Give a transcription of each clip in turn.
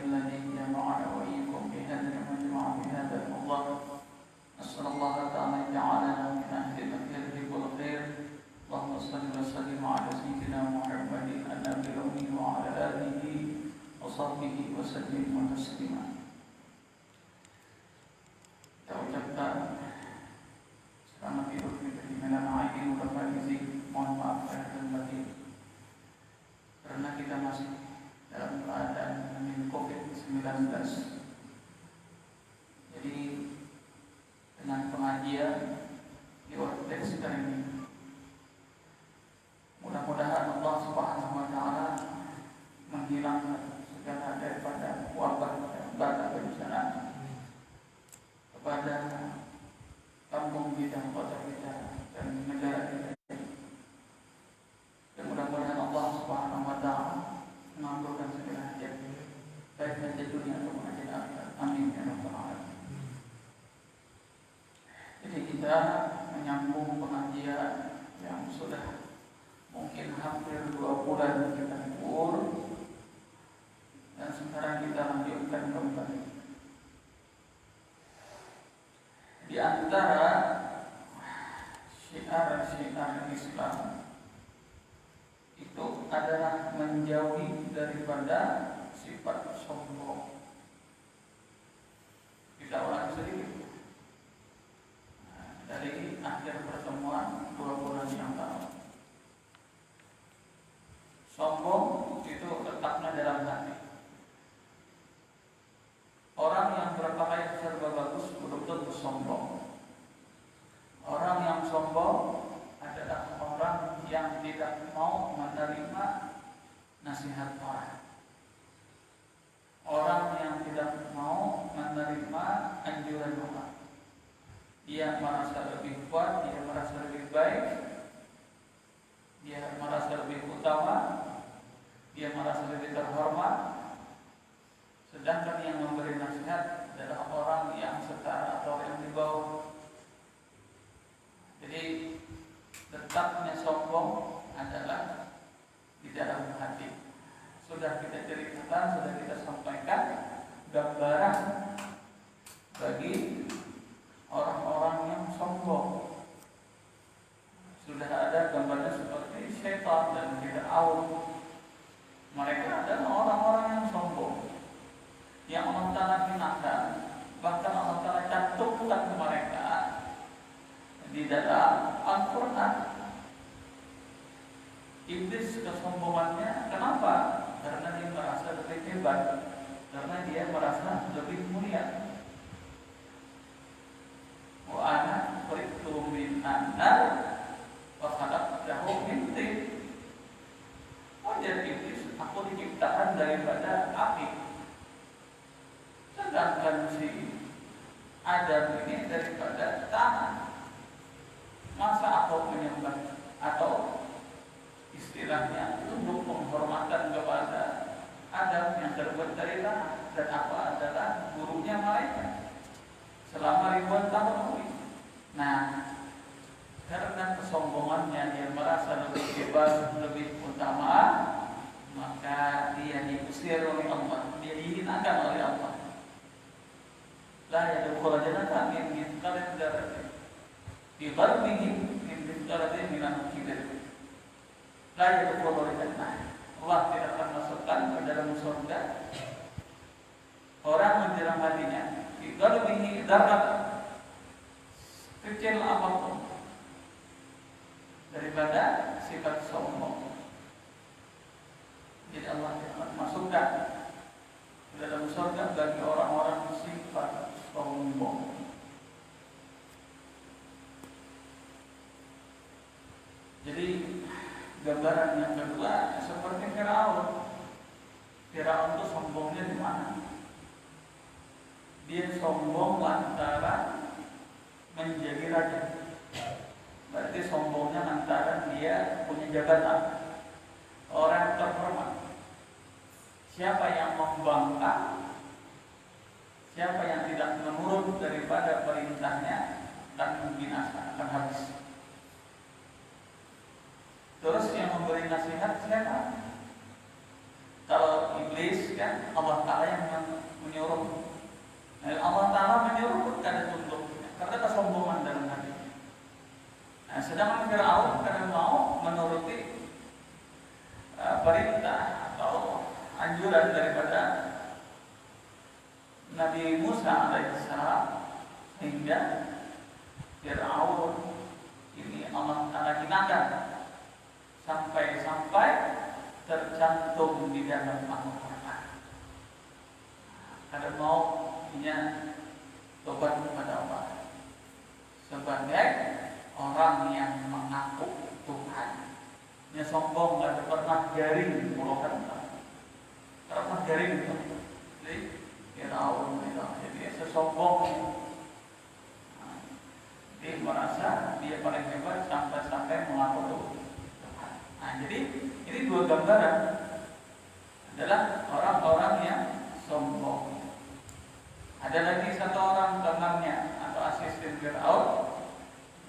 الذي جمعنا وإياكم بهذا المجمع بهذا الله. نسأل الله تعالى أن يجعلنا من أهل الخير والخير. اللهم صل وسلم على سيدنا محمد النبي الأمي وعلى آله وصحبه وسلم تسليما. Kita ucapkan selamat hidup di dalam aidin wa faizin. Mohon maaf lahir batin karena kita masih dalam keadaan pandemi COVID-19. Jadi dengan pengajian di Workdesk kali ini, mudah-mudahan Allah Subhanahu wa taala menghilangkan segala daripada wabah dan bencana kepada kampung kita, kota kita, dan negara kita. Dan mudah-mudahan Allah Subhanahu wa taala mengabulkan segala hajat, baik hajat dunia maupun hajat akhirat. Amin ya rabbal alamin. Jadi kita menyambung pengajian yang sudah mungkin hampir 2 bulan kita libur, dan sekarang kita lanjutkan kembali. Di antara syiar-syiar Islam itu adalah menjauhi daripada sifat sombong. Kita ulangi sedikit. Dari akhir pertemuan 2 bulan yang lalu, sombong itu letaknya dalam hati. Orang yang berpakaian serba bagus belum tentu sombong. Orang yang sombong adalah orang yang tidak mau menerima nasihat orang. Orang yang tidak mau menerima anjuran orang. Dia merasa lebih kuat, dia merasa lebih baik, dia merasa lebih utama, dia merasa lebih terhormat. Sedangkan yang memberi nasihat adalah orang yang setara atau yang di bawah. Jadi letaknya sombong adalah di dalam hati. Sudah kita ceritakan, sudah kita sampaikan gambaran bagi orang-orang yang sombong. Sudah ada gambarnya seperti syaitan dan Fir'aun. Mereka adalah orang-orang yang sombong, yang Allah Ta'ala hinakan. Bahkan Allah Ta'ala cantumkan mereka di dalam Al-Quran. Iblis kesombongannya kenapa? Karena dia merasa lebih hebat, karena dia merasa lebih mulia. Wa ana khuliqtu min nar wa khalaqtahu min tin. Jadi iblis, aku diciptakan daripada api. Sedangkan si Adam ini daripada tanah. Masa aku menyembah atau istilahnya tunduk penghormatan kepada Adam yang terbuat dari tanah, dan aku adalah gurunya malaikat selama ribuan tahun. Nah, karena kesombongannya dia merasa lebih hebat, lebih utama, maka dia diusir oleh Allah, dia dihinakan oleh Allah. La yadkhulu jannata min mithqali dzarratin fi qalbihi min mithqali min al-kibr. La yadkhulu jannah. Allah tidak akan masukkan ke dalam surga orang yang dalam hatinya fi qalbihi dzarrat, kecil apapun daripada sifat sombong. Jadi Allah akan masukkan ke dalam surga bagi orang-orang sifat sombong. Jadi gambaran yang kedua seperti Firaun. Firaun itu sombongnya di mana? Dia sombong lantaran menjadi raja. Berarti sombongnya lantaran dia punya jabatan, orang terhormat. Siapa yang membangkang, siapa yang tidak menurut daripada perintahnya akan binasa, akan habis. Terus yang memberi nasihat siapa? Kalau iblis kan Allah Ta'ala yang menyuruh. Nah, Allah Ta'ala menyuruh karena tunduknya, karena kesombongan dalam hatinya. Nah, sedangkan Fir'aun karena mau menuruti perintah atau anjuran daripada Nabi Musa alaihissalam, sehingga Fir'aun ini Allah Ta'ala hinakan sampai-sampai tercantum di dalam Al-Quran. Karena mau punya tobat kepada Allah sebagai orang yang mengaku Tuhan. Dia sombong, nggak pernah garing puluhan tahun. Pernah garing itu. Jadi Fir'aun itu, jadi sesombong. Dia merasa dia paling hebat sampai mengaku Tuhan. Nah, jadi ini dua gambaran adalah orang-orang yang sombong. Ada lagi satu orang temannya atau asisten Fir'aun,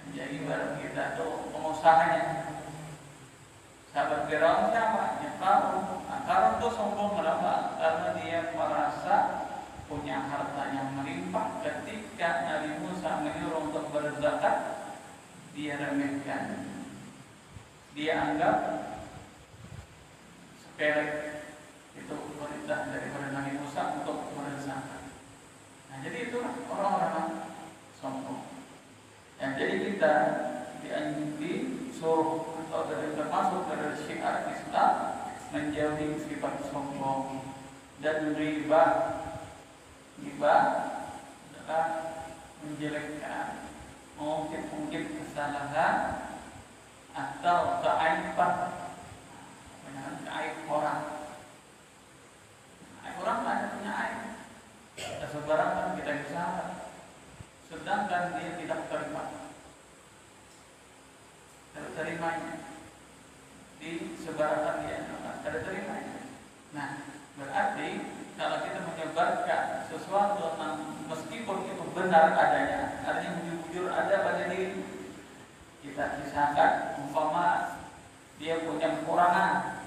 menjadi barang kita tuh pengusahanya. Sahabat Fir'aun siapa? Ya Qarun. Nah, Qarun tuh sombong kenapa? Karena dia merasa punya harta yang melimpah. Ketika Nabi Musa menyuruh untuk berzakat, dia remehkan. Dia anggap sepele itu perintah daripada Nabi Musa untuk berzakat. Nah, jadi itulah orang-orang sombong. Yang jadi kita disuruh atau termasuk dari syiar Islam menjauhi sifat sombong dan riba. Riba adalah menjelekkan, mengungkit-ungkit kesalahan atau keaiban, dengan aib orang. Aib orang ada punya aib. Kita sebarang kita bisa, sedangkan dia tidak terimanya disebarkan dia tidak terimanya. Nah, berarti kalau kita menyebarkan sesuatu meskipun itu benar adanya, artinya bujur-bujur ada pada diri kita, kisahkan umpama dia punya kekurangan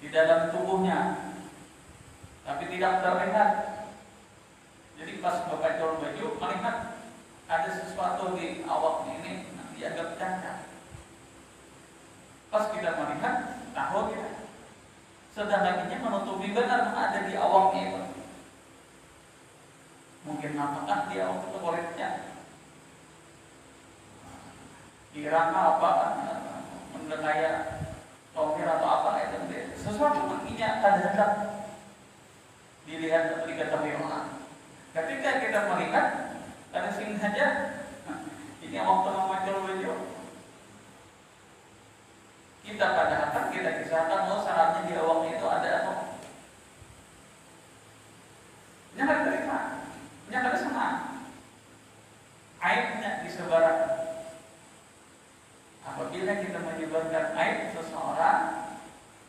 di dalam tubuhnya tapi tidak terlihat. Jadi pas bapak jual baju melihat ada sesuatu di awak ini, dianggap cacat. Pas kita melihat, tahu ya. Sedangkan ini menutupi benar ada di awaknya itu. Mungkin apakah dia awak itu kulitnya? Kiranya apa? Mendekaya tongkir atau apa itu? Sesuatu mengingat kadang-kadang dilihat atau diketahui orang. Ketika kita melihat, ada sini saja, ini waktu memakai baju. Kita padahal kita kisahkan, oh syaratnya di awak itu ada apa? Jangan terima, jangan senang. Aibnya disebarkan. Apabila kita menyebarkan aib seseorang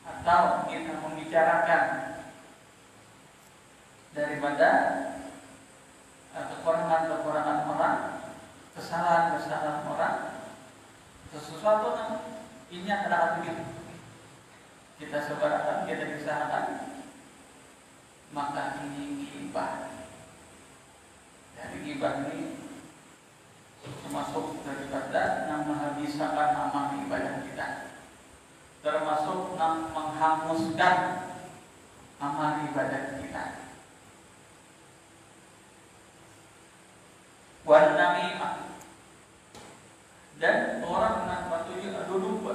atau kita membicarakan daripada kekurangan-kekurangan orang, kesalahan-kesalahan orang, sesuatu yang ini adalah begitu. Kita sebarkan, kita kisahkan, maka ini ghibah. Jadi ghibah ini termasuk daripada yang menghabiskan amal ibadah kita, termasuk yang menghanguskan amal ibadah kita. Wan namimah, dan orang yang patuhi adu domba.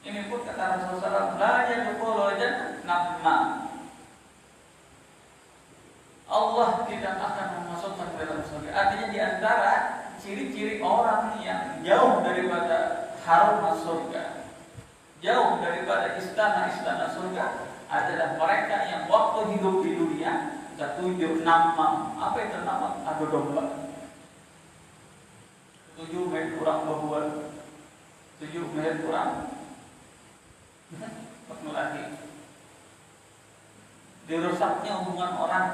Ini pun kata Rasulullah, la yadkhulul jannah namma. Allah tidak akan memasukkan ke dalam surga. Artinya di antara ciri-ciri orang yang jauh daripada harum surga, jauh daripada istana-istana surga, adalah mereka yang waktu hidup di dunia ketujuh nama. Apa itu nama? Adu domba. 7 menit kurang berbuat, 7 menit kurang waktu lagi. Dirusaknya hubungan orang.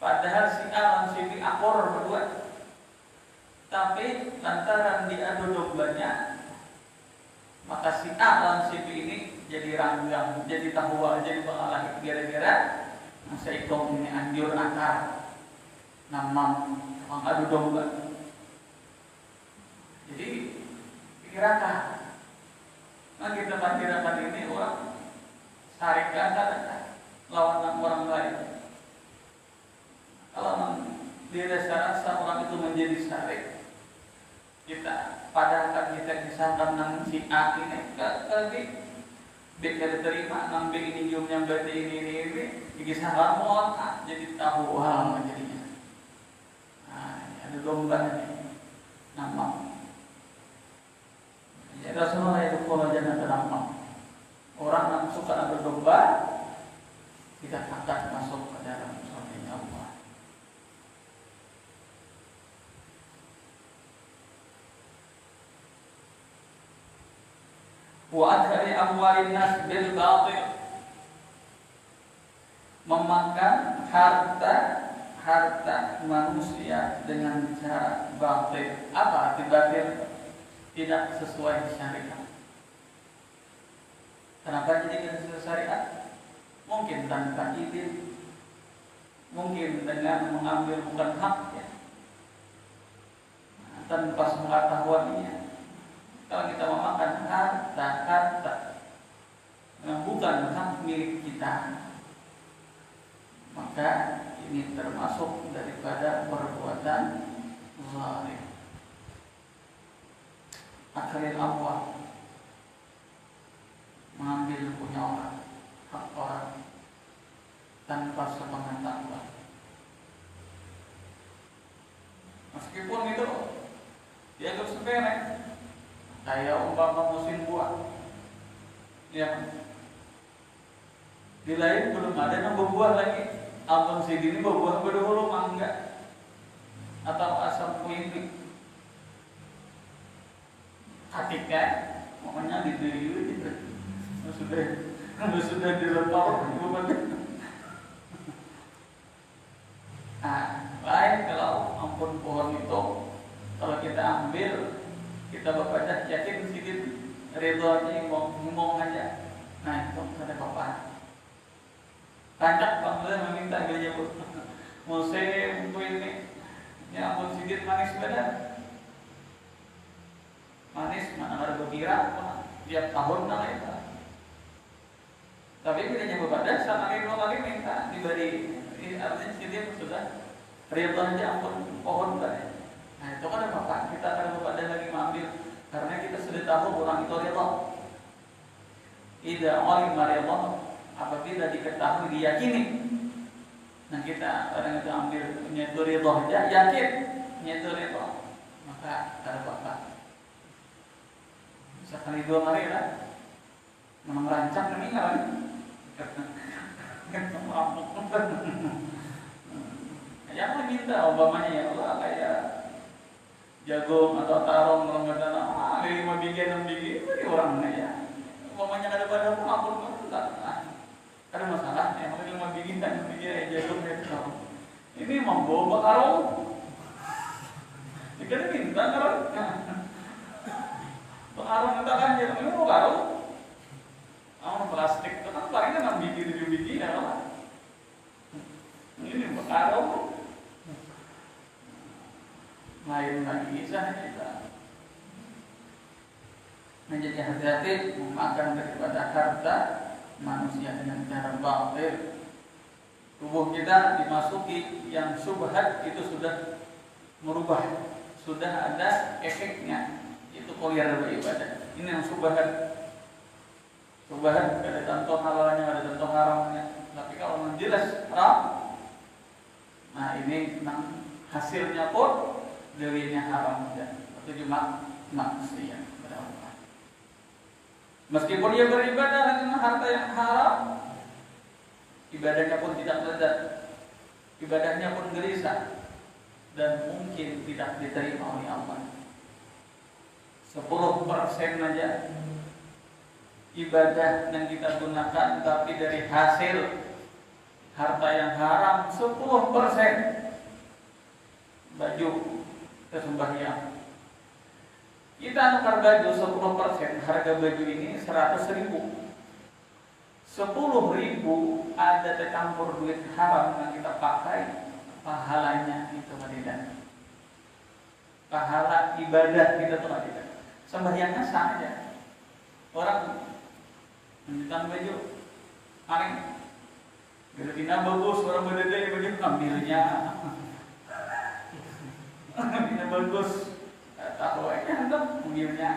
Padahal si A dan si B akur berdua, tapi lantaran diadu dombanya, maka si A dan si B ini jadi ranggang, jadi tahwa, jadi pengalah gara-gara masa ikong ini anjur akar namam orang adu domba. Jadi pikirakan, nah kita pikirkan ini orang syarikat lawan orang lain. Kalau dirasa orang itu menjadi syarik, kita padahal kita disangka nang si A ini tadi dia terima nang B ini jumlah berarti ini kisah ramon jadi tahu hal jadinya. Ada domba ini nama. Ya Rasulullah itu kalau jangan nama orang yang suka berdomba tidak akan masuk ke dalam surga Allah. Wa adhari amwalin nas bil batil, memakan harta manusia dengan cara batil. Apa arti batil? Tidak sesuai syariat. Kenapa jadi tidak sesuai syariat? Mungkin tanpa izin, mungkin dengan mengambil bukan haknya, tanpa pengetahuannya. Kalau kita memakan harta yang bukan hak milik kita, maka ini termasuk daripada perbuatan zalim. Akhiril amwal, mengambil punya orang, hak orang tanpa sepengetahuan. Meskipun itu dianggap sepele, kayak umpama musim buah, yang di lain belum ada yang berbuah lagi. Abang sini berbuah berdahulu mangga atau asam kuinggi. Ketika makanya didiri gitu, sudah dilepar lain kalau ampun pohon itu kalau kita ambil kita baca yakin sedikit ridhonya ngomong aja. Nah itu ada apa? Rancak bangsa meminta gaya musim ini ya ampun sedikit manis badan. Manis mana ada berkira tiap tahun lah itu. Tapi bedanya berbeda sekali dua kali minta diberi artinya dia sudah ridho aja ampun pohon kan. Nah itu kan apa? Kita akan berbeda lagi mengambil karena kita sudah tahu orang itu ridho. Ida olim ridho apabila diketahui diyakini. Nah kita orang itu ambil nyetur ridho aja yakin nyetur ridho maka ada apa? Sekali dua kali lah, memang rancang meninggal ni. Jangan minta umpamanya ya Allah kayak jagung atau tarong Ramadan, 5 biji 6 biji itu orangnya ya. Umpamanya ada pada pun ampun ada masalah ya, 5 biji dan 6 biji jagung dan tarong. Ini membawa karung. Jika minta karung. Pengaruh kita kan jadi ini mau karung, plastik itu kan palingnya 6 biji 7 biji ya kan? Ini pengaruh, lain lagi bisa kita. Menjadi hati-hati memakan daripada harta manusia dengan cara batil. Tubuh kita dimasuki yang syubhat itu sudah merubah, sudah ada efeknya. Itu kolir beribadah. Ini yang subhat. Subhat ada contoh halalnya, ada contoh haramnya. Tapi kalau menjelas haram, nah ini hasilnya pun dirinya haram dan itu cuma manusia berapa. Meskipun dia beribadah dengan harta yang haram, ibadahnya pun tidak lezat, ibadahnya pun gelisah dan mungkin tidak diterima oleh Allah. 10% aja ibadah yang kita gunakan tapi dari hasil harta yang haram 10%. Baju kesembahyang kita tukar baju 10%, harga baju ini 100.000 10.000 ada tercampur duit haram yang kita pakai, pahalanya itu tidak. Pahala ibadah kita tuh tidak. Sembahyangnya sah aja. Orang mencuci baju, maring, geratina bagus, orang berdede baju ambilnya, geratina bagus, tahu aja hendak ambilnya,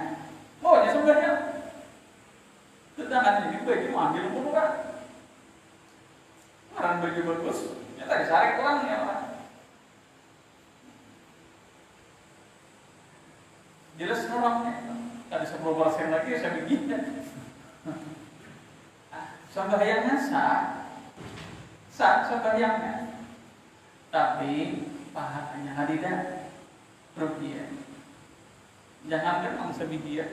mau aja sembahyang. Sedangkan ini baju ambil pun orang, orang baju bagus, ya tadi sarik orang ya orang. Jelas orangnya, tadi 10% lagi saya begini. Sembahyangnya sah sembahyangnya, tapi pahalanya hadidah rupiah. Jangan kan sebidia,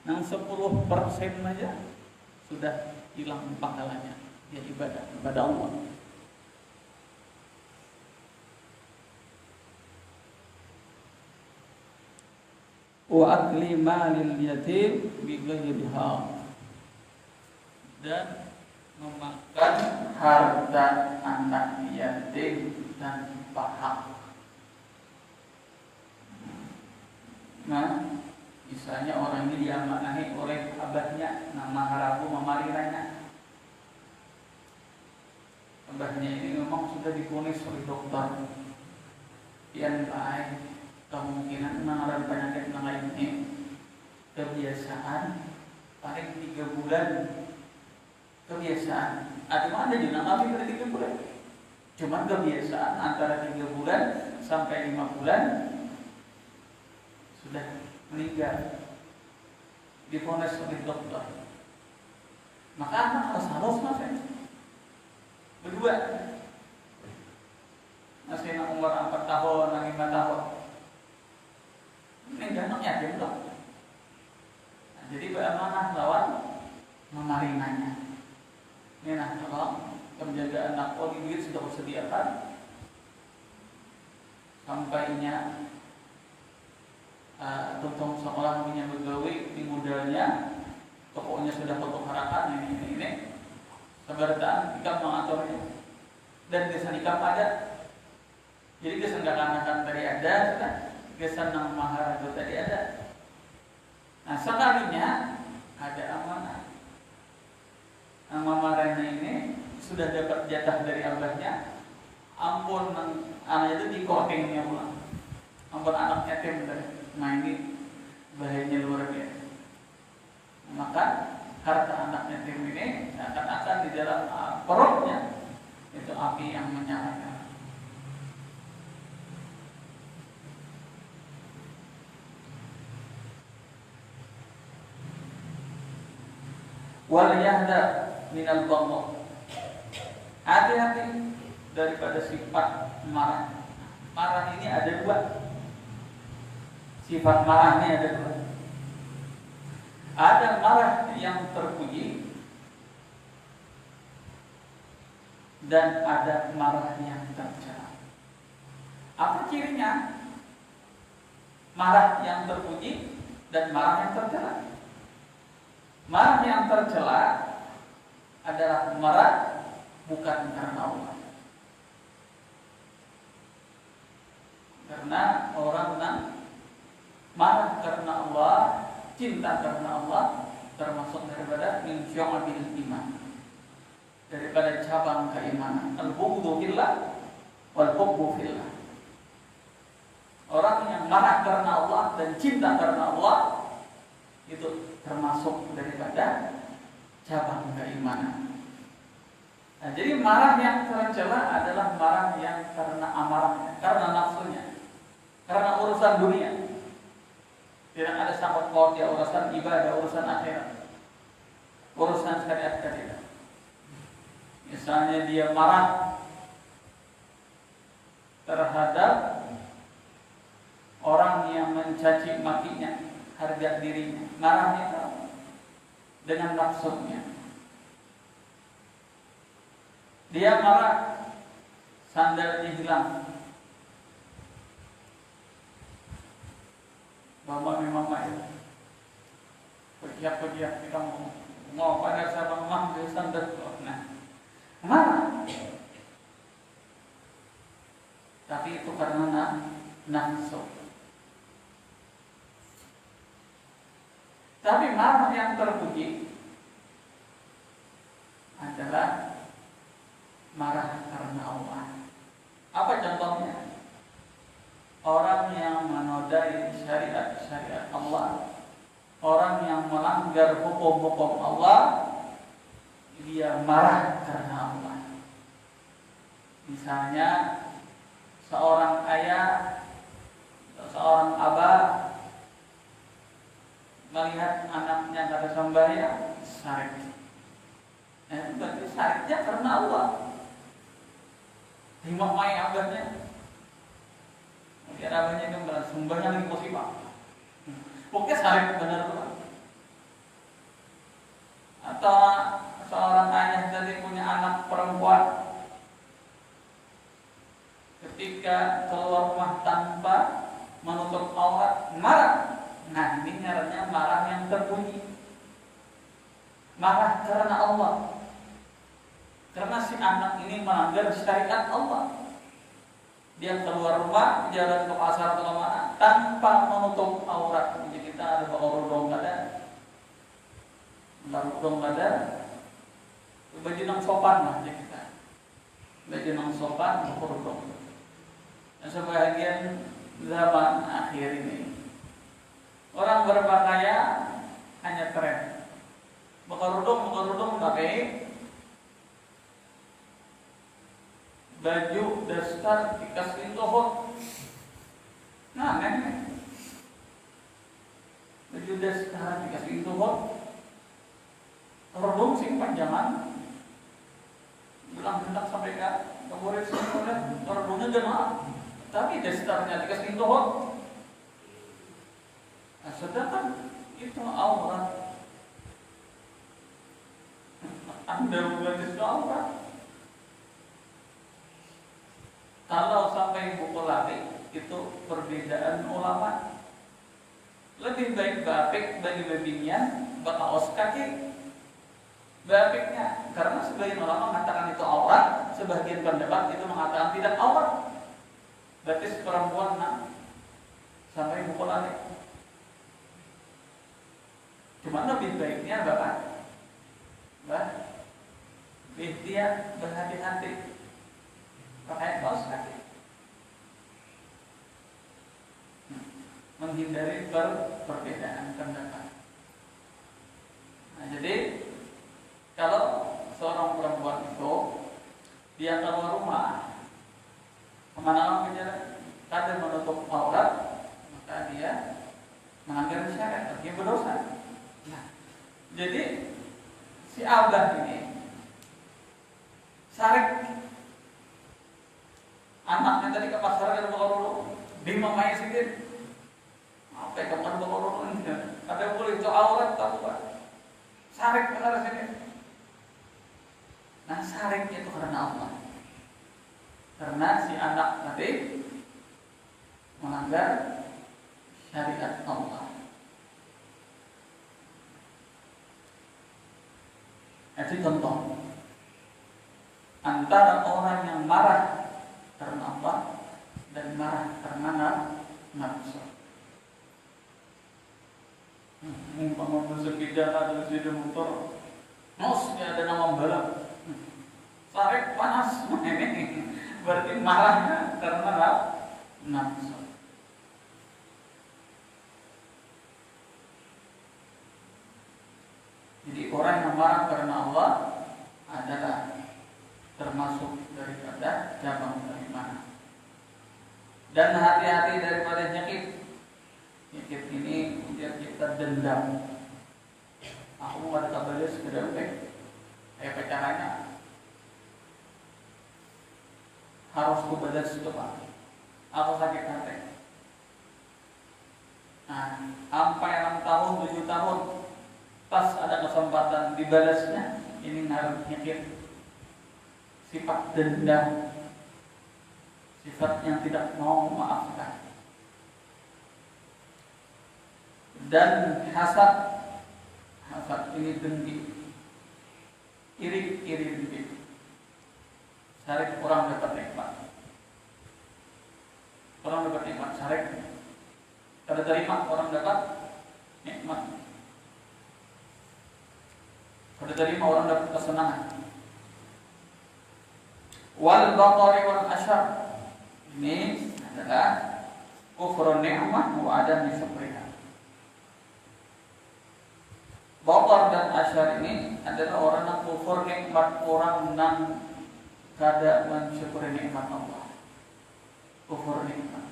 yang 10% aja sudah hilang pahalanya. Dia ibadah kepada Allah. Wa akli malil yatim bighairi haq, dan memakan harta anak yatim tanpa hak. Nah, misalnya orang ini diamanahi oleh abahnya, nama harapu memariranya. Abahnya ini memang sudah divonis oleh dokter, yang baik, kemungkinan mengalami penyakit yang lainnya. Kebiasaan paling 3 bulan. Kebiasaan, ada juga nabi dari 3 bulan. Cuma kebiasaan antara 3 bulan sampai 5 bulan sudah meninggal, divonis oleh dokter. Maka anak harus berdua. Masih umur 4 tahun, 5 tahun. Ini anak yatim dong. Nah, jadi bagaimana lawan memaringannya. Ini nah, kalau menjaga anak duit sudah disediakan, sampainya tentang sekolah punya begawi di modalnya, pokoknya sudah pokok-harakan ini seberatan ikam mengaturnya, dan kesan ikam ada. Jadi kesan kakak-kakak tadi ada, kesan yang mahar itu tadi ada. Nah sekalinya ada amanah. Mamarena ini sudah dapat jatah dari abahnya, ampun anak itu dikotingnya pulang, ampun anak yatim dari. Nah ini bahayanya luar biasa. Maka harta anak yatim ini akan di dalam perutnya itu api yang menyala. Wal yahda minal bangkok, hati-hati daripada sifat marah. Marah ini ada 2. Sifat marahnya ada 2. Ada marah yang terpuji dan ada marah yang tercela. Apa cirinya? Marah yang terpuji dan marah yang tercela. Marah yang tercela adalah marah bukan karena Allah. Karena orang yang marah karena Allah, cinta karena Allah, termasuk daripada min syu'abil iman, daripada cabang keimanan. Al-bughdu fillah wal hubbu fillah. Orang yang marah karena Allah dan cinta karena Allah itu termasuk daripada cabang keimanan. Nah, jadi marah yang tercela adalah marah yang karena amarahnya, karena nafsunya, karena urusan dunia. Tidak ada sangkut paut ya urusan ibadah, urusan akhirat, urusan syariat tidak. Misalnya dia marah terhadap orang yang mencaci makinya, harga dirinya, marahnya dengan nafsunya. Dia marah sandalnya hilang, bapak memang itu pegiat kita mau mau pada sabang mah sandar nah marah. Tapi itu karena nafsu. Tapi marah yang terpuji adalah marah karena Allah. Apa contohnya? Orang yang menodai syariat-syariat Allah, orang yang melanggar hukum-hukum Allah, dia marah karena Allah. Misalnya seorang ayah, seorang abah melihat anaknya kata sembahyang syarik. Itu berarti syariknya karena Allah. Himak mai abahnya. Mungkin abahnya itu merasa sumbernya lagi musibah. Pokoknya syarik benar tuh. Atau seorang ayah tadi punya anak perempuan, ketika keluar rumah tanpa menutup aurat marah. Nah ini ngarannya marah yang terpuji. Marah karena Allah. Karena si anak ini melanggar syariat Allah. Dia keluar rumah, jalan ke pasar atau kemana tanpa menutup aurat. Jadi kita ada kerudung ada, kerudung ada, baju nang sopan lah jadi kita. Baju nang sopan, kerudung. Dan sebagian zaman akhir ini orang berpakaian hanya tren. Berkerudung tapi baju daster dikasih tohot. Nah, baju daster dikasih tohot. Kerudung sing panjangan. Bilang hendak sampai ke boleh semuanya kerudungnya jemaah. Tapi dasternya dikasih tohot. Nah, sedangkan itu aurat. Anda bukan itu aurat. Kalau sampai pukul lari itu perbedaan ulama. Lebih baik bapik bagi babinya, bakaos kaki bapiknya. Karena sebagian ulama mengatakan itu aurat, sebagian pendapat itu mengatakan tidak aurat. Berarti perempuan sampai pukul lari. Cuma lebih baiknya dia berhati-hati pakai kaos kaki, menghindari perbedaan pendapat. Nah, jadi kalau seorang perempuan itu dia keluar rumah kemana-mana kadang menutup aurat, maka dia melanggar syariat, dia berdosa. Nah, jadi si abah ini syarik. Anaknya tadi ke pasar kan berkororo, di mamanya sendiri. Apa yang kamu berkororo ini? Ada boleh itu aurat tahu pak? Syarik benar sini. Nah syarik itu karena Allah. Karena si anak tadi melanggar syariat Allah. Itu contoh antara orang yang marah karena Allah dan marah karena nafsu. Umpama bersepeda ada sepeda motor, maksudnya ada nama balap, tarik panas, berarti marahnya karena nafsu. Jadi orang yang marah karena Allah adalah termasuk daripada cabang beriman. Dan hati-hati daripada nyakit. Nyakit ini biar kita dendam. Aku mau ada kabarnya sekedar kayak caranya harus kubadas itu pak. Aku sakit hati. Nah, sampai 6 tahun, 7 tahun, pas ada kesempatan dibalasnya, ini ngaruh nyakit. Sifat dendam, sifat yang tidak mau memaafkan, dan hasad ini dengki. iri dikit. Sarek orang dapat nikmat. Orang dapat nikmat sarek. Kada terima orang dapat nikmat. Kada terima orang dapat kesenangan. Wal batari wal asyar. Ini adalah kufur nikmat wa adam syukriha. Batar dan asyar ini adalah orang yang kufur nikmat, orang yang kada mensyukuri nikmat Allah. Kufur nikmat.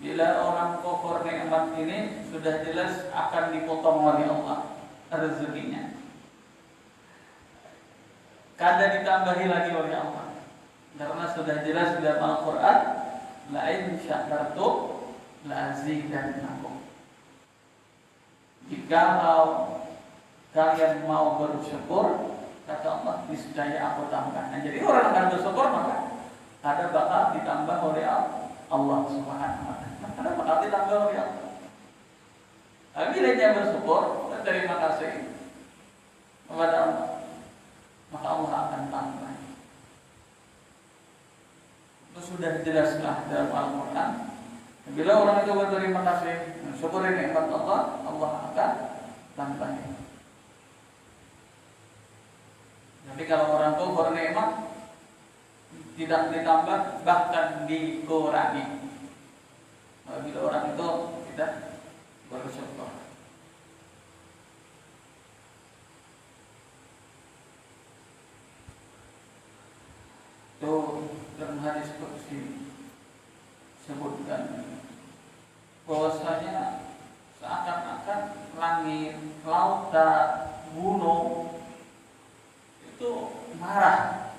Bila orang kufur nikmat ini sudah jelas akan dipotong oleh Allah rezekinya. Kada ditambahi lagi oleh Allah. Karena sudah jelas di dalam Al-Quran, la in syakartum la azidannakum. Jikalau kalian mau bersyukur, kata Allah, niscaya aku tambah. Nah, jadi orang akan bersyukur maka ada bakal ditambah oleh Allah Subhanahu wa taala. Ada bakal ditambah oleh Allah. Bila dia bersyukur, terima kasih kepada Allah, maka Allah akan tambah. Itu sudah jelaslah dalam Al-Quran. Bila orang itu berterima kasih, syukuri nikmat Allah, Allah akan tambah. Tapi kalau orang kufur nikmat tidak ditambah, bahkan dikurangi. Bila orang itu tidak bersyukur. Itu dalam hadis qudsi sebutkan bahwasanya seakan-akan langit, lautan, gunung itu marah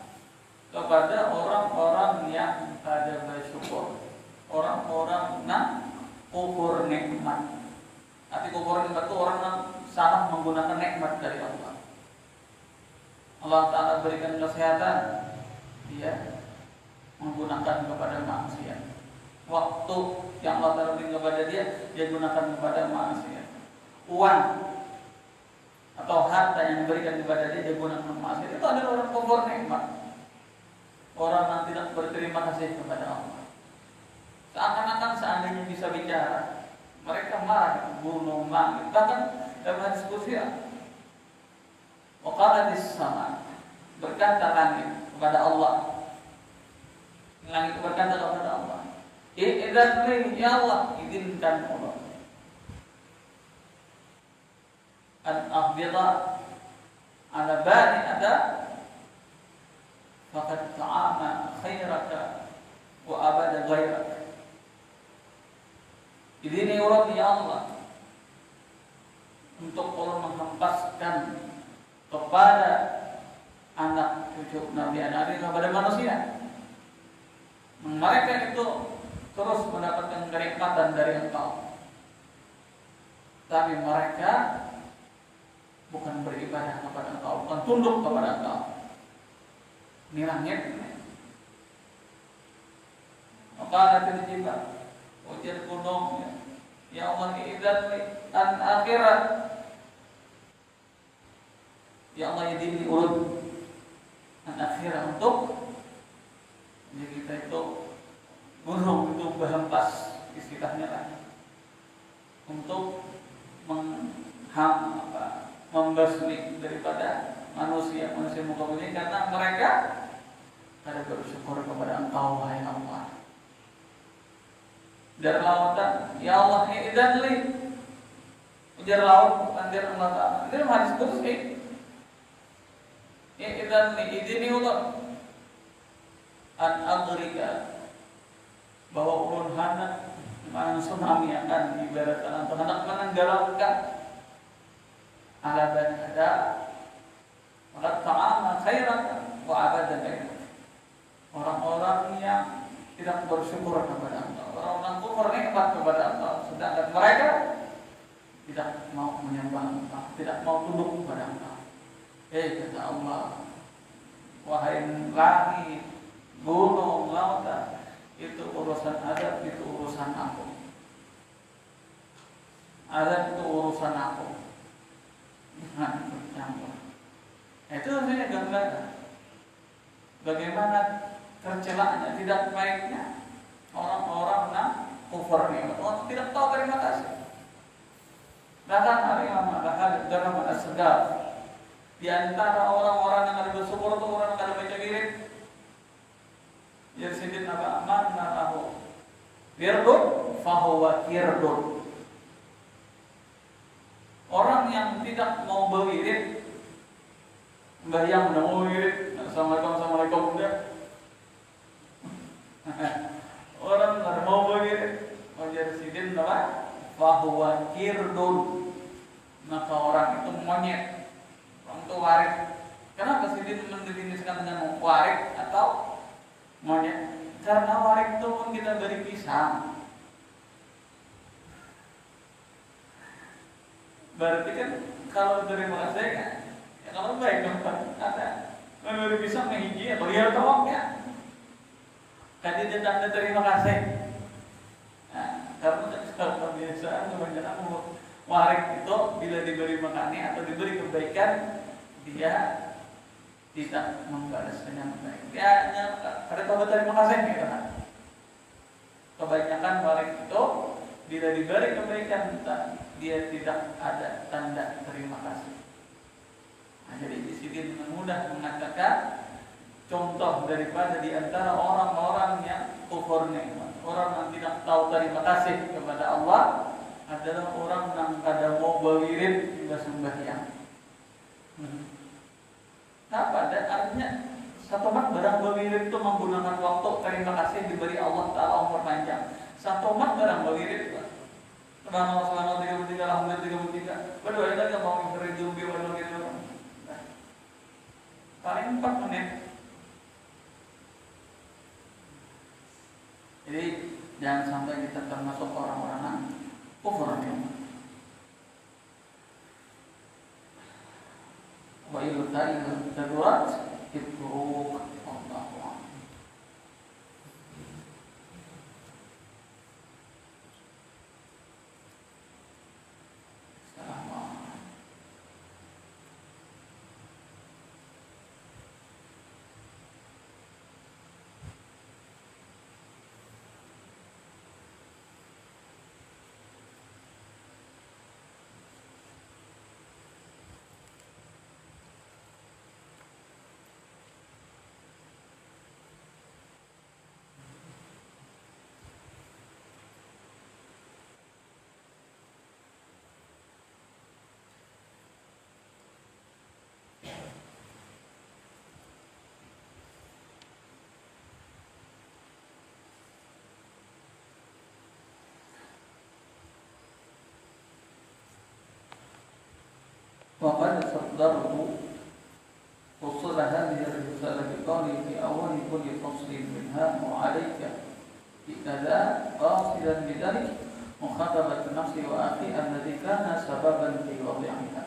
kepada orang-orang yang ada bersyukur, orang-orang yang kufur nikmat. Arti kufur nikmat itu orang yang salah menggunakan nikmat dari Allah. Allah Ta'ala berikan kesehatan, dia menggunakan kepada maksiat. Waktu yang Allah Ta'ala berikan kepada dia gunakan kepada maksiat. Uang atau harta yang diberikan kepada dia gunakan maksiat. Itu adalah orang kufur nikmat, orang yang tidak berterima kasih kepada Allah. Seakan-akan seandainya bisa bicara, mereka marah, gunung, langit. Bahkan dalam hadis qudsi, waqalatis sama, berkata langit kepada Allah. Langit berkata kepada Allah, "Idzan li ya Allah, izinkan Allah an afdila ala bani ada faqad ta'ama khairaka wa abada ghairaka." Izini Allah ya Allah untuk Allah menghempaskan kepada anak cucu Nabi Adam kepada manusia. Mereka itu terus mendapatkan kenikmatan dari Engkau, tapi mereka bukan beribadah kepada Engkau, bukan tunduk kepada Engkau. Ini langit. Maka ada juga ujian gunung, ya Allah idzan an akhirat, ya Allah idini urut an akhirat untuk jadi kita itu gunung itu berhempas istilahnya lah, untuk membasmi daripada manusia muka bumi, karena mereka ada bersyukur kepada Engkau wahai Allah. Dari lautan, ya Allah idzan li, ujar laut andir Allah Ta'ala. Ini hadis qudsi, idzan li, izini Allah an agrika, bahwa ulun hendak tsunami akan ibaratkan atau hendak menenggelamkan ala bani Adam, maka ta'ama khairan wa abadan khairan. Orang-orang yang tidak bersyukur kepada Allah, orang-orang kufur nikmat kepada Allah, sedangkan mereka tidak mau menyembah Allah, tidak mau tunduk kepada Allah. Kata Allah, wahai langit, gunung, lautan, itu urusan adab, itu urusan aku. Adab itu urusan aku, jangan bercampur. Itu saya gambar bagaimana tercelanya, tidak baiknya orang-orang yang kufur nikmat Allah, tidak tahu terima kasih. Bahkan Al-Imam Al-Ghazali As-Segaf, di antara orang-orang yang ada bersyukur itu orang yang ada baca wirid. Jadi sidin apa aman nalahu wirdun fahuwa kirdun. Orang yang tidak mau berwirid, bayang mau wirid, assalamualaikum udah. Orang nggak mau berwirid, jadi sidin apa? Fahuwa kirdun. Maka orang itu monyet, orang itu warik. Kenapa sidin mendefinisikan dengan warik atau monyet? Karena warik itu pun kita beri pisang. Berarti kan kalau terima kasih kan, ya kalau baik dong ada memberi pisang menghiji atau dia tolong ya. Tadi dia tanda terima kasih. Nah, karena kebiasaan kebanyakan warik itu bila diberi makannya atau diberi kebaikan dia tidak membalas dengan baik. Dia hanya karena tahu terima kasih gitu kan. Kebanyakan warik itu bila diberi kebaikan dia tidak ada tanda terima kasih. Nah, jadi di sini dengan mudah mengatakan contoh daripada di antara orang-orang yang kufur nikmat, orang yang tidak tahu terima kasih kepada Allah adalah orang yang kadang mau berwirid juga sembahyang. Apa? Dan artinya satu mat barang berwirid itu menggunakan waktu terima kasih diberi Allah Taala umur panjang. Satu mat barang berwirid selama 33 alhamdulillah 33. Berdoa lagi mau beri jumbi walau gitu. Paling 4 menit. Jadi jangan sampai kita termasuk orang-orang yang kufur nikmat. Wa iltail darurat itu Allah. وقد صدره فصل هذه الرسالة بقوله في أول كل فصل منها وعليك بكذا قاصدا بذلك مخاطبة نفسي وأخي الذي كان سببا في وضعها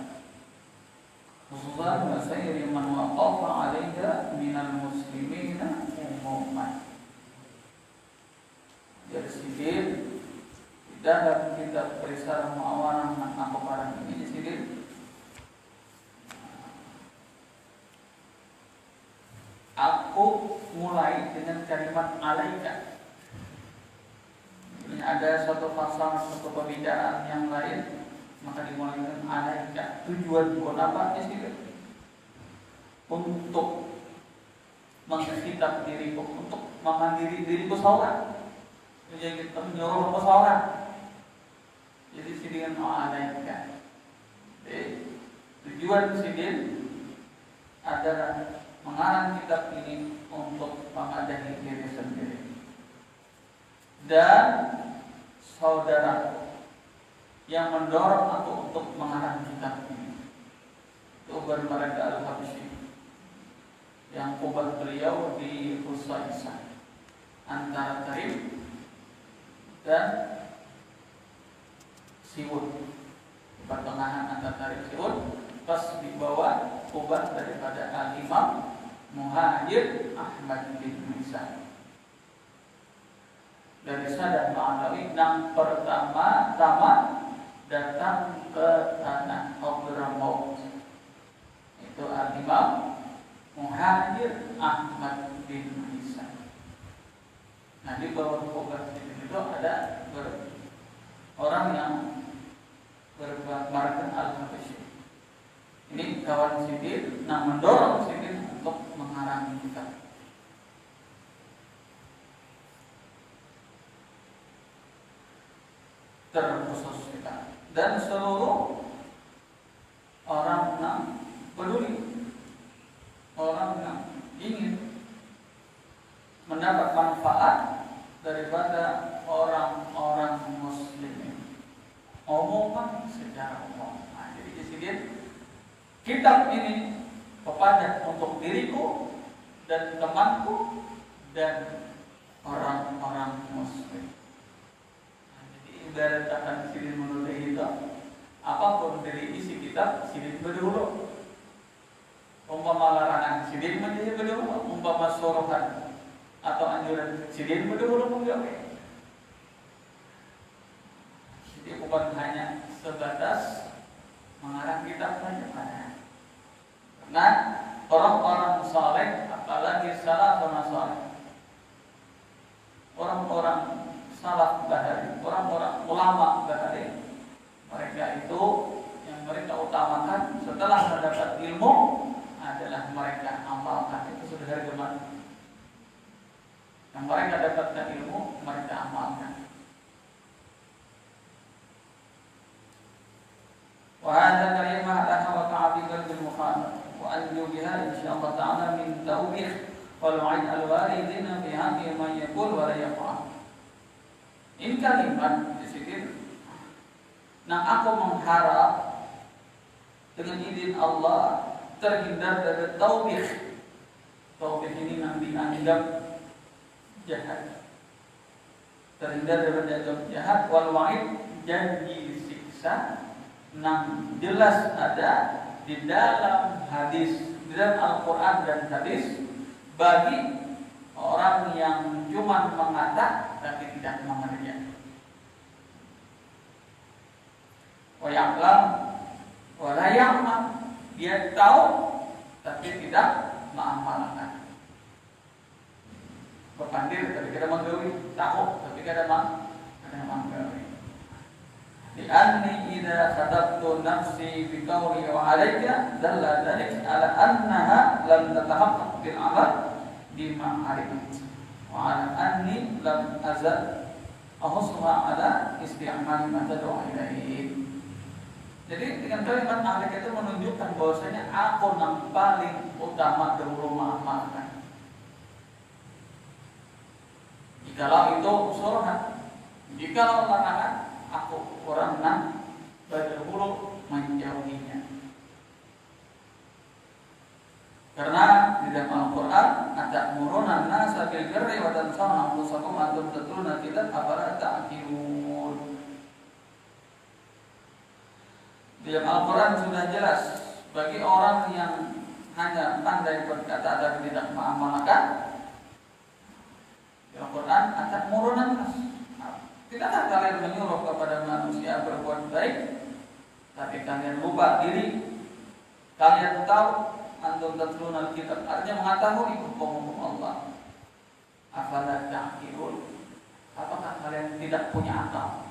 خصوصا وسير من وقف عليها من المسلمين عموما. Jadi sedikit di dalam kitab Risalah Muawanah Al-Qaran ini sedikit aku mulai dengan kalimat alaika. Ini ada suatu pasal, suatu pembicaraan yang lain, maka dimulai dengan alaika. Tujuan buat apa sih? Untuk menghitab diriku, untuk memandiri diriku seorang. Jadi kita menyuruh aku seorang. Jadi sidin alaika. Tujuan sidin adalah mengarang kitab ini untuk mengadahi diri sendiri dan saudara yang mendorong aku untuk mengarang kitab ini itu bermereka Al-Habsyi yang kubah beliau di Husaisah antara Tarim dan Siwut, pertengahan antara Tarim Siwut, pas di bawah kubah daripada Al-Imam Muhajir Ahmad bin Musa. Dari sadar ma'anawi yang pertama-tama datang ke tanah Hadramaut. itu Al-Imam Muhajir Ahmad bin Isa. Nah, di bawah Bukhari itu ada orang yang bermarkan Al-Habasyih. Ini kawan Sidin, nah mendorong Sidin untuk mengarang kitab. Terkhusus kita dan seluruh orang yang peduli, orang yang ingin mendapat manfaat daripada orang-orang muslimin omongan secara umum. Nah, jadi di sini kitab ini kepada untuk diriku dan temanku dan orang-orang muslim. Nah, jadi ibarat akan sidin menurut itu apapun dari isi kitab sidin berdulu. Umpama larangan sidin menjadi berdulu, umpama suruhan atau anjuran sidin berdulu mungkin. Jadi bukan hanya sebatas mengarang kitab saja. Nah, orang-orang saleh, apalagi salafun saleh, orang-orang salaf bahari, orang-orang ulama bahari, mereka itu yang mereka utamakan setelah mendapat ilmu adalah mereka amalkan. Itu sudah dari kemarin. Yang mereka dapatkan ilmu, mereka amalkan. وهذا كلمة لها وقع في قلب المخاطب وأنجو بها إن شاء الله تعالى من توبيخ والوعيد الواردين في حق من يقول ولا يفعل. Ini kalimat di sini. Nah, aku mengharap dengan izin Allah terhindar dari taubih. Taubih ini nanti dianggap jahat. Terhindar dari jahat wal wa'id, janji siksa. Nah, jelas ada di dalam hadis, di dalam Al-Quran dan hadis bagi orang yang cuma mengata tapi tidak mengerja. Wa ya'lam wa la ya'mal, dia tahu tapi tidak mengamalkan. Berpandir tapi tidak menggawi, tahu tapi tidak menggawi. لأني إذا خطبت نفسي بقولي وعليك دل ذلك على أنها لم تتحقق بالعمل بما علمت وعلى أني لم أزل أحثها على استعمال ما تدعو إليه. Jadi dengan kalimat alik itu menunjukkan bahwasanya aku yang paling utama dahulu mengamalkan. Jikalau itu suruhan, jikalau larangan, aku orang yang berdahulu menjauhinya. Karena di dalam Al-Quran ada murunan nasa bil birri wa tansawna anfusakum antum tatluna kitab afala ta'qilun. Di dalam Al-Quran sudah jelas bagi orang yang hanya pandai berkata tapi tidak mengamalkan. Di Al-Quran ada murunan nasa. Tidakkah kalian menyuruh kepada manusia berbuat baik, tapi kalian lupa diri? Kalian tahu antum tatluna kitab, artinya mengetahui hukum Allah. Afala ta'qilun? Apakah kalian tidak punya akal?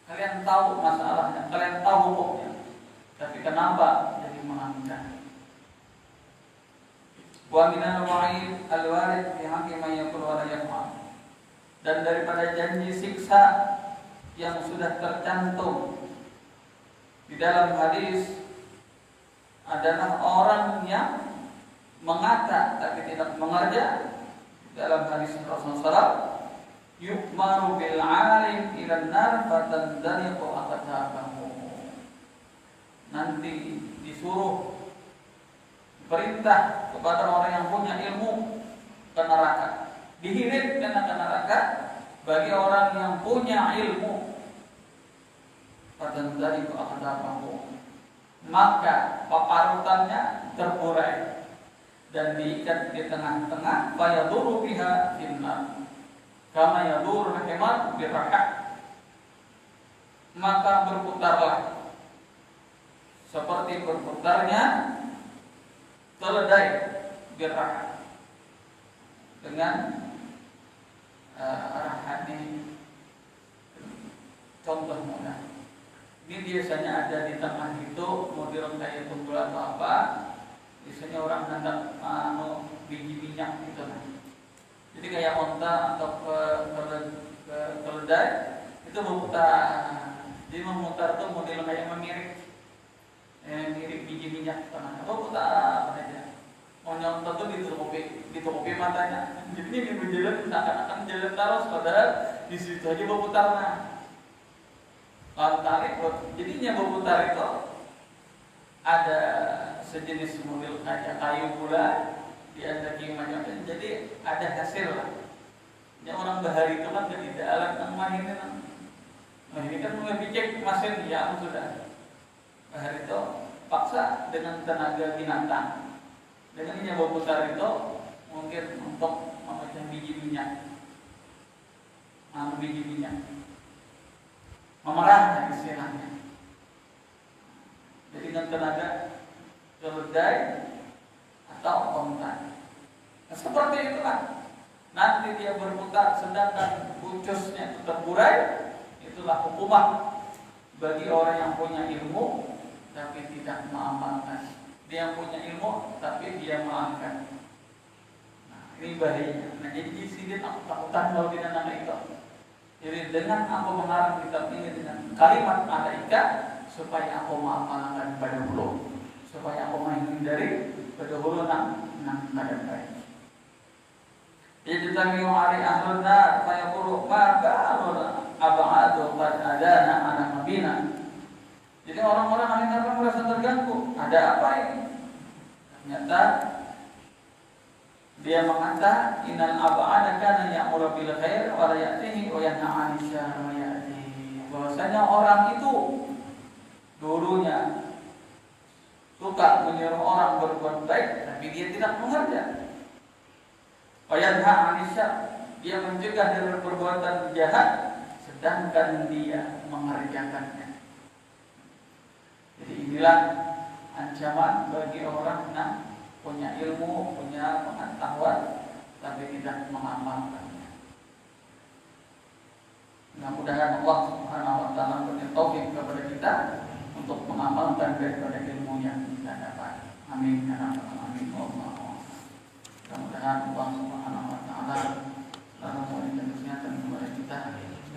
Kalian tahu masalahnya, kalian tahu hukumnya, tapi kenapa jadi mengangkat? Wa minal wa'id al-warid fi haqqi man yaqul wa la yaf'al. Dan daripada janji siksa yang sudah tercantum di dalam hadis adalah orang yang mengata tapi tidak mengerja. Dalam hadis Rasulullah, yu'maru bil 'alim ila an-nar fatandaliqu aqtabahu. Nanti disuruh perintah kepada orang yang punya ilmu ke neraka. Dihirit kena ke neraka bagi orang yang punya ilmu. Fatandaliqu aqtabahu. Maka paparutannya terburai dan diikat di tengah-tengah, fayaduru biha finnar kama yaduru himar birrahak. Maka berputarlah seperti berputarnya keledai gerakan dengan arahan ini. Contoh mudah. Ini biasanya ada di tengah itu, model kayak kumpul atau apa. Biasanya orang hendak biji minyak gitu. Jadi kayak onta atau keledai itu memutar. Jadi memutar itu model kayak mirip biji minyak tengah. Atau putar apa aja. Mau nyontot tuh ditutupi matanya. Jadi ini berjalan akan jalan terus, padahal di situ aja berputar. Kalau tarik, jadinya berputar itu ada sejenis model kayak kayu pula, dia daging macam-macam, jadi ada hasil lah. Yang orang bahari itu kan tidak alat yang mainin. Nah ini kan mulai picek mesin ya sudah. Bahari itu paksa dengan tenaga binatang. Dengan ini berputar itu mungkin untuk memecah biji minyak, biji minyak. Memerah istilahnya. Jadi dengan tenaga keledai atau onta. Nah, seperti itulah. Nanti dia berputar, sedangkan ucusnya itu terburai. Itulah hukuman bagi orang yang punya ilmu tapi tidak mengamalkan. Dia yang punya ilmu tapi dia melanggar. Nah, ini bahayanya. Nah, jadi di sini aku takutan kalau tidak nama itu. Jadi dengan aku mengarang kitab ini dengan kalimat malaika supaya aku mengamalkan pada hulu, supaya aku menghindari pada hulu nang kadang baik. Jadi tamiu ari ahlun nar fa yaqulu ma ba'al ab'adu qad adana ana mabina. Jadi orang-orang ahli neraka merasa terganggu. Ada apa ini? Ternyata dia mengatakan innal ab'ada kana ya'muru bil khair wa la ya'tihi wa yanha 'anil syarri wa ya'tihi. Bahwasanya orang itu dulunya suka menyuruh orang berbuat baik tapi dia tidak mengerjakan. Wa yanha 'anil syarri, dia mencegah dari perbuatan jahat sedangkan dia mengerjakannya. Jadi inilah ancaman bagi orang yang punya ilmu, punya pengetahuan, tapi tidak mengamalkannya. Mudah-mudahan Allah Subhanahu wa Ta'ala memberi taufik kepada kita untuk mengamalkan daripada ilmu yang kita dapat. Amin ya rabbal alamin. Mudah-mudahan Allah Subhanahu wa Ta'ala selalu memberikan kesehatan kepada kita,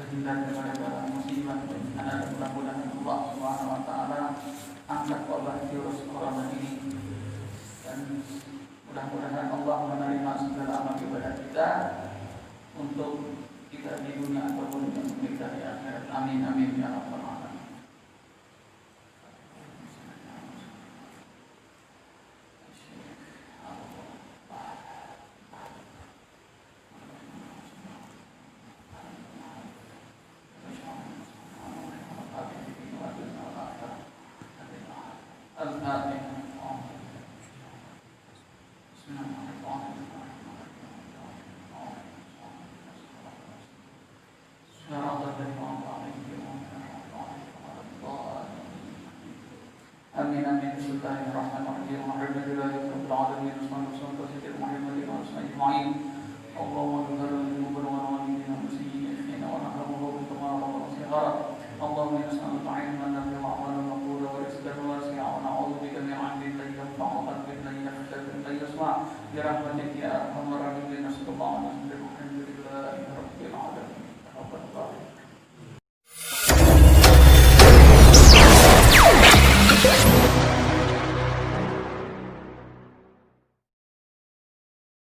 terhindar daripada musibah, dan mudah-mudahan Allah Subhanahu wa Ta'ala angkat wabah virus corona ini. Dan mudah-mudahan Allah menerima segala amal ibadah kita untuk kita di dunia ataupun kita di akhirat. Amin amin ya rabbal alamin. Amin amin. Bismillahirrahmanirrahim. Alhamdulillahi rabbil alamin. Wassalatu wassalamu ala Muhammadin wa alihi ajma'in. Allahumma salli wa sallim ala nabiyyina Muhammadin wa ala alihi wa sahbihi. Allahumma nas'aluka 'ilman nafi'an wa 'amalan maqbulan wa rizqan wasi'an wa na'udzu bika min 'ilmin la yanfa'u wa qalbin la yakhsha la yasma'. Bi rahmatika ya arhamar rahimin. Alhamdulillahi rabbil alamin.